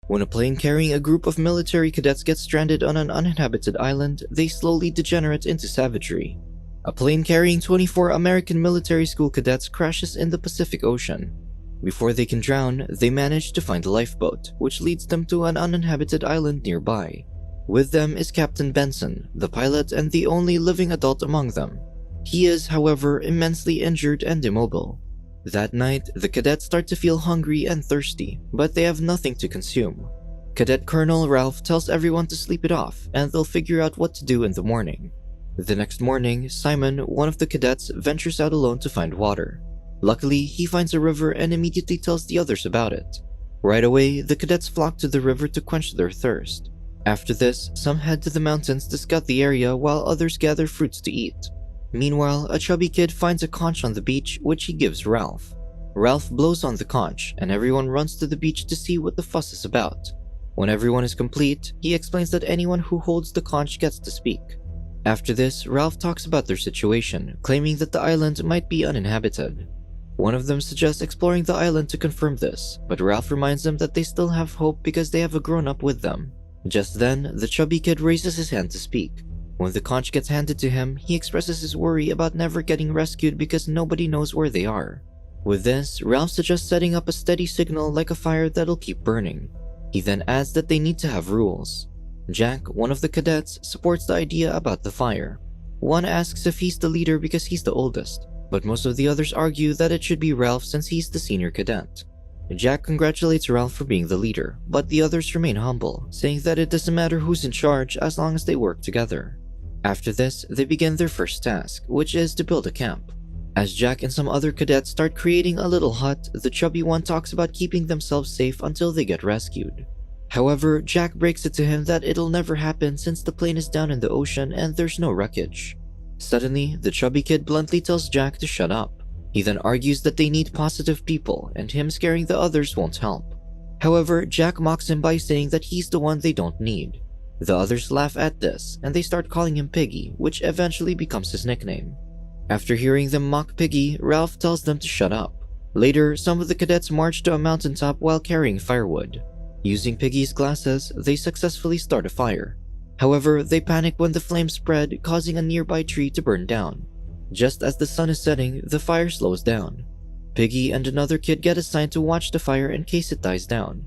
When a plane carrying a group of military cadets gets stranded on an uninhabited island, they slowly degenerate into savagery. A plane carrying 24 American military school cadets crashes in the Pacific Ocean. Before they can drown, they manage to find a lifeboat, which leads them to an uninhabited island nearby. With them is Captain Benson, the pilot and the only living adult among them. He is, however, immensely injured and immobile. That night, the cadets start to feel hungry and thirsty, but they have nothing to consume. Cadet Colonel Ralph tells everyone to sleep it off, and they'll figure out what to do in the morning. The next morning, Simon, one of the cadets, ventures out alone to find water. Luckily, he finds a river and immediately tells the others about it. Right away, the cadets flock to the river to quench their thirst. After this, some head to the mountains to scout the area while others gather fruits to eat. Meanwhile, a chubby kid finds a conch on the beach, which he gives Ralph. Ralph blows on the conch, and everyone runs to the beach to see what the fuss is about. When everyone is complete, he explains that anyone who holds the conch gets to speak. After this, Ralph talks about their situation, claiming that the island might be uninhabited. One of them suggests exploring the island to confirm this, but Ralph reminds them that they still have hope because they have a grown-up with them. Just then, the chubby kid raises his hand to speak. When the conch gets handed to him, he expresses his worry about never getting rescued because nobody knows where they are. With this, Ralph suggests setting up a steady signal like a fire that'll keep burning. He then adds that they need to have rules. Jack, one of the cadets, supports the idea about the fire. One asks if he's the leader because he's the oldest, but most of the others argue that it should be Ralph since he's the senior cadet. Jack congratulates Ralph for being the leader, but the others remain humble, saying that it doesn't matter who's in charge as long as they work together. After this, they begin their first task, which is to build a camp. As Jack and some other cadets start creating a little hut, the chubby one talks about keeping themselves safe until they get rescued. However, Jack breaks it to him that it'll never happen since the plane is down in the ocean and there's no wreckage. Suddenly, the chubby kid bluntly tells Jack to shut up. He then argues that they need positive people and him scaring the others won't help. However, Jack mocks him by saying that he's the one they don't need. The others laugh at this and they start calling him Piggy, which eventually becomes his nickname. After hearing them mock Piggy, Ralph tells them to shut up. Later, some of the cadets march to a mountaintop while carrying firewood. Using Piggy's glasses, they successfully start a fire. However, they panic when the flames spread, causing a nearby tree to burn down. Just as the sun is setting, the fire slows down. Piggy and another kid get assigned to watch the fire in case it dies down.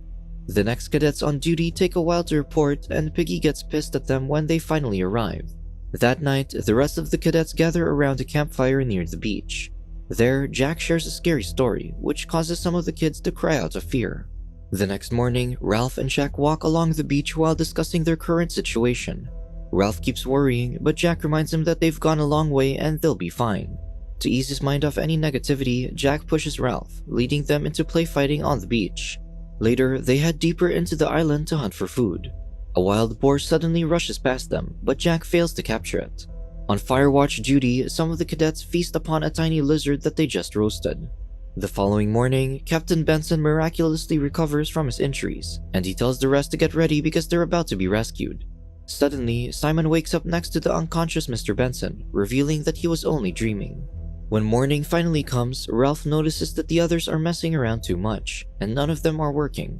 The next cadets on duty take a while to report, and Piggy gets pissed at them when they finally arrive. That night, the rest of the cadets gather around a campfire near the beach. There, Jack shares a scary story, which causes some of the kids to cry out of fear. The next morning, Ralph and Jack walk along the beach while discussing their current situation. Ralph keeps worrying, but Jack reminds him that they've gone a long way and they'll be fine. To ease his mind off any negativity, Jack pushes Ralph, leading them into play fighting on the beach. Later, they head deeper into the island to hunt for food. A wild boar suddenly rushes past them, but Jack fails to capture it. On firewatch duty, some of the cadets feast upon a tiny lizard that they just roasted. The following morning, Captain Benson miraculously recovers from his injuries, and he tells the rest to get ready because they're about to be rescued. Suddenly, Simon wakes up next to the unconscious Mr. Benson, revealing that he was only dreaming. When morning finally comes, Ralph notices that the others are messing around too much, and none of them are working.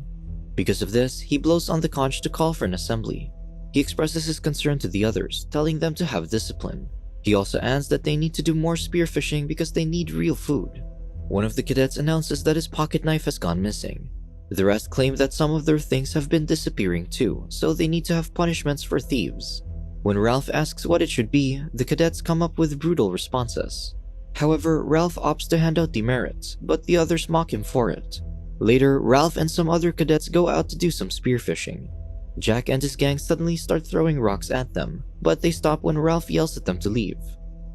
Because of this, he blows on the conch to call for an assembly. He expresses his concern to the others, telling them to have discipline. He also adds that they need to do more spearfishing because they need real food. One of the cadets announces that his pocket knife has gone missing. The rest claim that some of their things have been disappearing too, so they need to have punishments for thieves. When Ralph asks what it should be, the cadets come up with brutal responses. However, Ralph opts to hand out demerits, but the others mock him for it. Later, Ralph and some other cadets go out to do some spearfishing. Jack and his gang suddenly start throwing rocks at them, but they stop when Ralph yells at them to leave.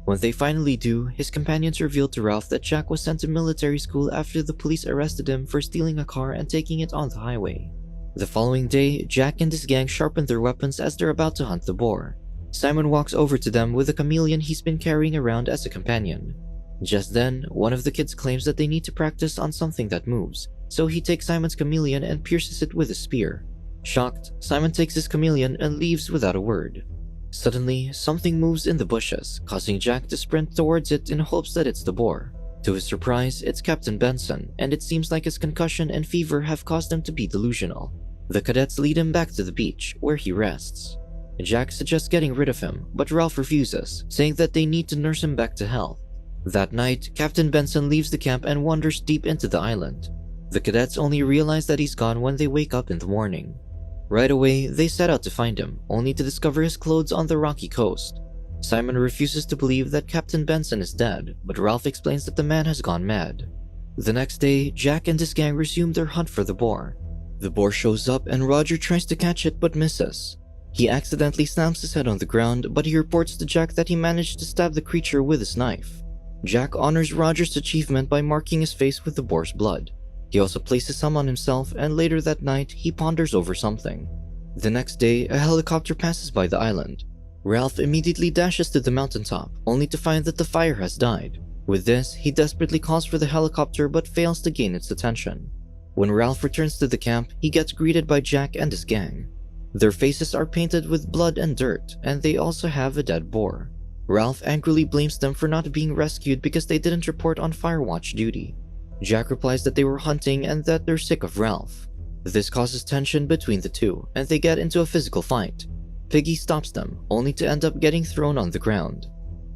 When they finally do, his companions reveal to Ralph that Jack was sent to military school after the police arrested him for stealing a car and taking it on the highway. The following day, Jack and his gang sharpen their weapons as they're about to hunt the boar. Simon walks over to them with a chameleon he's been carrying around as a companion. Just then, one of the kids claims that they need to practice on something that moves, so he takes Simon's chameleon and pierces it with a spear. Shocked, Simon takes his chameleon and leaves without a word. Suddenly, something moves in the bushes, causing Jack to sprint towards it in hopes that it's the boar. To his surprise, it's Captain Benson, and it seems like his concussion and fever have caused him to be delusional. The cadets lead him back to the beach, where he rests. Jack suggests getting rid of him, but Ralph refuses, saying that they need to nurse him back to health. That night, Captain Benson leaves the camp and wanders deep into the island. The cadets only realize that he's gone when they wake up in the morning. Right away, they set out to find him, only to discover his clothes on the rocky coast. Simon refuses to believe that Captain Benson is dead, but Ralph explains that the man has gone mad. The next day, Jack and his gang resume their hunt for the boar. The boar shows up and Roger tries to catch it but misses. He accidentally slams his head on the ground, but he reports to Jack that he managed to stab the creature with his knife. Jack honors Roger's achievement by marking his face with the boar's blood. He also places some on himself, and later that night, he ponders over something. The next day, a helicopter passes by the island. Ralph immediately dashes to the mountaintop, only to find that the fire has died. With this, he desperately calls for the helicopter but fails to gain its attention. When Ralph returns to the camp, he gets greeted by Jack and his gang. Their faces are painted with blood and dirt, and they also have a dead boar. Ralph angrily blames them for not being rescued because they didn't report on fire watch duty. Jack replies that they were hunting and that they're sick of Ralph. This causes tension between the two, and they get into a physical fight. Piggy stops them, only to end up getting thrown on the ground.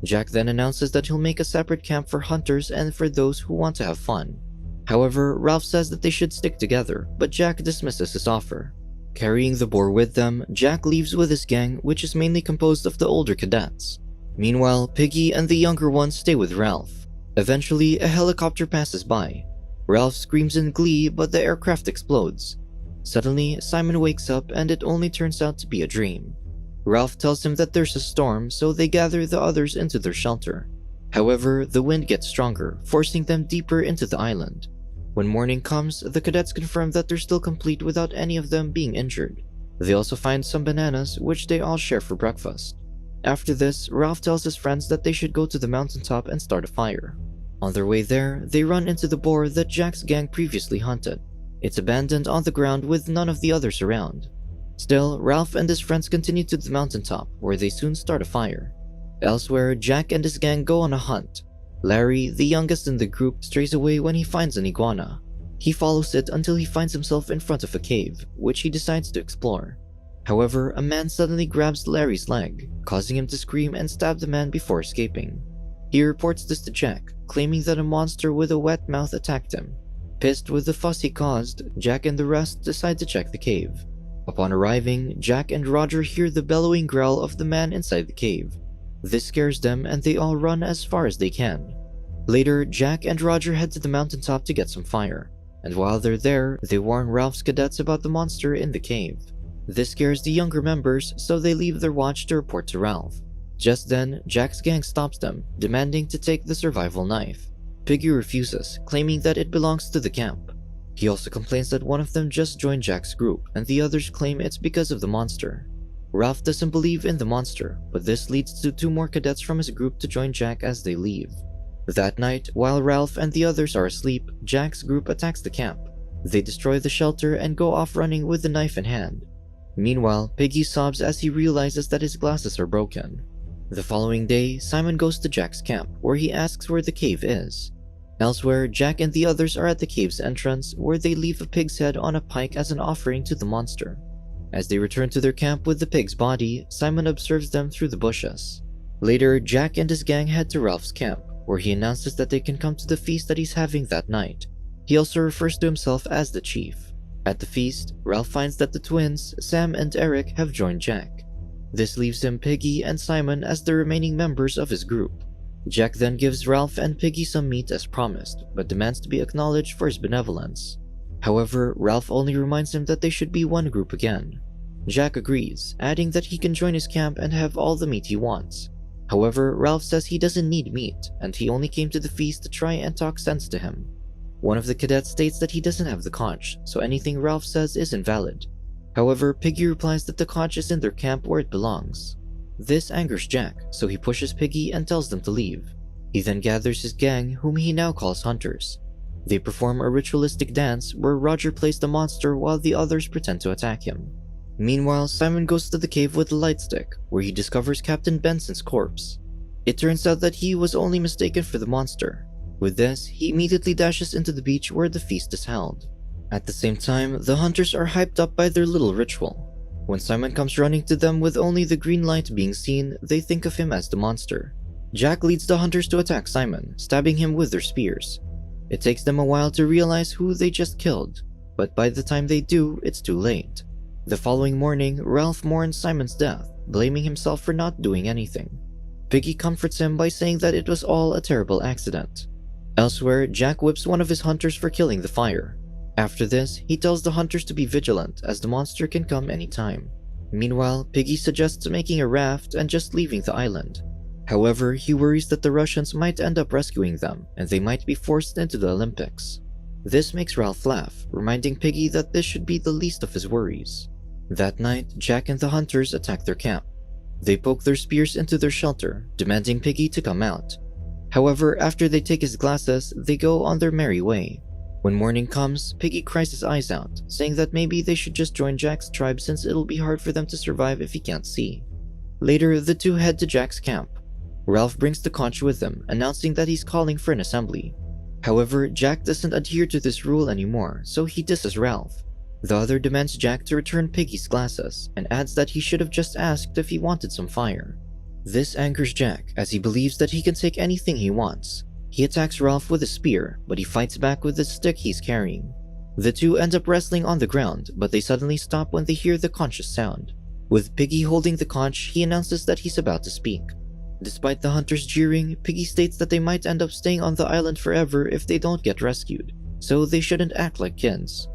Jack then announces that he'll make a separate camp for hunters and for those who want to have fun. However, Ralph says that they should stick together, but Jack dismisses his offer. Carrying the boar with them, Jack leaves with his gang, which is mainly composed of the older cadets. Meanwhile, Piggy and the younger ones stay with Ralph. Eventually, a helicopter passes by. Ralph screams in glee, but the aircraft explodes. Suddenly, Simon wakes up and it only turns out to be a dream. Ralph tells him that there's a storm, so they gather the others into their shelter. However, the wind gets stronger, forcing them deeper into the island. When morning comes, the cadets confirm that they're still complete without any of them being injured. They also find some bananas, which they all share for breakfast. After this, Ralph tells his friends that they should go to the mountaintop and start a fire. On their way there, they run into the boar that Jack's gang previously hunted. It's abandoned on the ground with none of the others around. Still, Ralph and his friends continue to the mountaintop, where they soon start a fire. Elsewhere, Jack and his gang go on a hunt. Larry, the youngest in the group, strays away when he finds an iguana. He follows it until he finds himself in front of a cave, which he decides to explore. However, a man suddenly grabs Larry's leg, causing him to scream and stab the man before escaping. He reports this to Jack, claiming that a monster with a wet mouth attacked him. Pissed with the fuss he caused, Jack and the rest decide to check the cave. Upon arriving, Jack and Roger hear the bellowing growl of the man inside the cave. This scares them and they all run as far as they can. Later, Jack and Roger head to the mountaintop to get some fire, and while they're there, they warn Ralph's cadets about the monster in the cave. This scares the younger members, so they leave their watch to report to Ralph. Just then, Jack's gang stops them, demanding to take the survival knife. Piggy refuses, claiming that it belongs to the camp. He also complains that one of them just joined Jack's group, and the others claim it's because of the monster. Ralph doesn't believe in the monster, but this leads to 2 more cadets from his group to join Jack as they leave. That night, while Ralph and the others are asleep, Jack's group attacks the camp. They destroy the shelter and go off running with the knife in hand. Meanwhile, Piggy sobs as he realizes that his glasses are broken. The following day, Simon goes to Jack's camp, where he asks where the cave is. Elsewhere, Jack and the others are at the cave's entrance, where they leave a pig's head on a pike as an offering to the monster. As they return to their camp with the pig's body, Simon observes them through the bushes. Later, Jack and his gang head to Ralph's camp, where he announces that they can come to the feast that he's having that night. He also refers to himself as the chief. At the feast, Ralph finds that the twins, Sam and Eric, have joined Jack. This leaves him Piggy and Simon as the remaining members of his group. Jack then gives Ralph and Piggy some meat as promised, but demands to be acknowledged for his benevolence. However, Ralph only reminds him that they should be one group again. Jack agrees, adding that he can join his camp and have all the meat he wants. However, Ralph says he doesn't need meat, and he only came to the feast to try and talk sense to him. One of the cadets states that he doesn't have the conch, so anything Ralph says is invalid. However, Piggy replies that the conch is in their camp where it belongs. This angers Jack, so he pushes Piggy and tells them to leave. He then gathers his gang, whom he now calls hunters. They perform a ritualistic dance where Roger plays the monster while the others pretend to attack him. Meanwhile, Simon goes to the cave with the light stick, where he discovers Captain Benson's corpse. It turns out that he was only mistaken for the monster. With this, he immediately dashes into the beach where the feast is held. At the same time, the hunters are hyped up by their little ritual. When Simon comes running to them with only the green light being seen, they think of him as the monster. Jack leads the hunters to attack Simon, stabbing him with their spears. It takes them a while to realize who they just killed, but by the time they do, it's too late. The following morning, Ralph mourns Simon's death, blaming himself for not doing anything. Piggy comforts him by saying that it was all a terrible accident. Elsewhere, Jack whips one of his hunters for killing the fire. After this, he tells the hunters to be vigilant as the monster can come anytime. Meanwhile, Piggy suggests making a raft and just leaving the island. However, he worries that the Russians might end up rescuing them and they might be forced into the Olympics. This makes Ralph laugh, reminding Piggy that this should be the least of his worries. That night, Jack and the hunters attack their camp. They poke their spears into their shelter, demanding Piggy to come out. However, after they take his glasses, they go on their merry way. When morning comes, Piggy cries his eyes out, saying that maybe they should just join Jack's tribe since it'll be hard for them to survive if he can't see. Later, the two head to Jack's camp. Ralph brings the conch with him, announcing that he's calling for an assembly. However, Jack doesn't adhere to this rule anymore, so he disses Ralph. The other demands Jack to return Piggy's glasses, and adds that he should have just asked if he wanted some fire. This angers Jack, as he believes that he can take anything he wants. He attacks Ralph with a spear, but he fights back with the stick he's carrying. The two end up wrestling on the ground, but they suddenly stop when they hear the conch's sound. With Piggy holding the conch, he announces that he's about to speak. Despite the hunters jeering, Piggy states that they might end up staying on the island forever if they don't get rescued, so they shouldn't act like kids.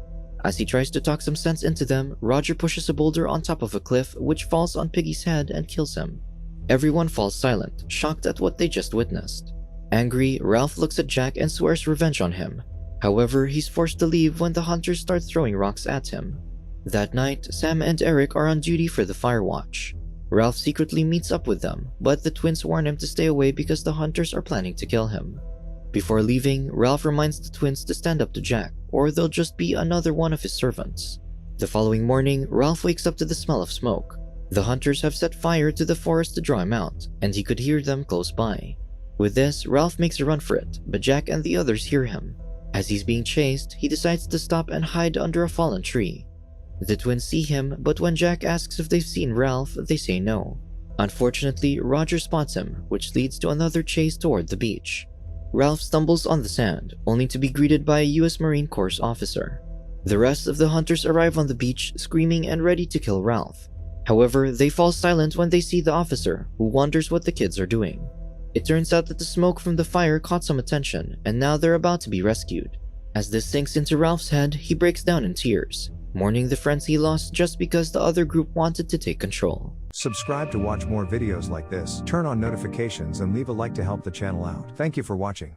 As he tries to talk some sense into them, Roger pushes a boulder on top of a cliff, which falls on Piggy's head and kills him. Everyone falls silent, shocked at what they just witnessed. Angry, Ralph looks at Jack and swears revenge on him. However, he's forced to leave when the hunters start throwing rocks at him. That night, Sam and Eric are on duty for the fire watch. Ralph secretly meets up with them, but the twins warn him to stay away because the hunters are planning to kill him. Before leaving, Ralph reminds the twins to stand up to Jack, or they'll just be another one of his servants. The following morning, Ralph wakes up to the smell of smoke. The hunters have set fire to the forest to draw him out, and he could hear them close by. With this, Ralph makes a run for it, but Jack and the others hear him. As he's being chased, he decides to stop and hide under a fallen tree. The twins see him, but when Jack asks if they've seen Ralph, they say no. Unfortunately, Roger spots him, which leads to another chase toward the beach. Ralph stumbles on the sand, only to be greeted by a US Marine Corps officer. The rest of the hunters arrive on the beach, screaming and ready to kill Ralph. However, they fall silent when they see the officer, who wonders what the kids are doing. It turns out that the smoke from the fire caught some attention, and now they're about to be rescued. As this sinks into Ralph's head, he breaks down in tears, mourning the friends he lost just because the other group wanted to take control. Subscribe to watch more videos like this, turn on notifications and leave a like to help the channel out. Thank you for watching.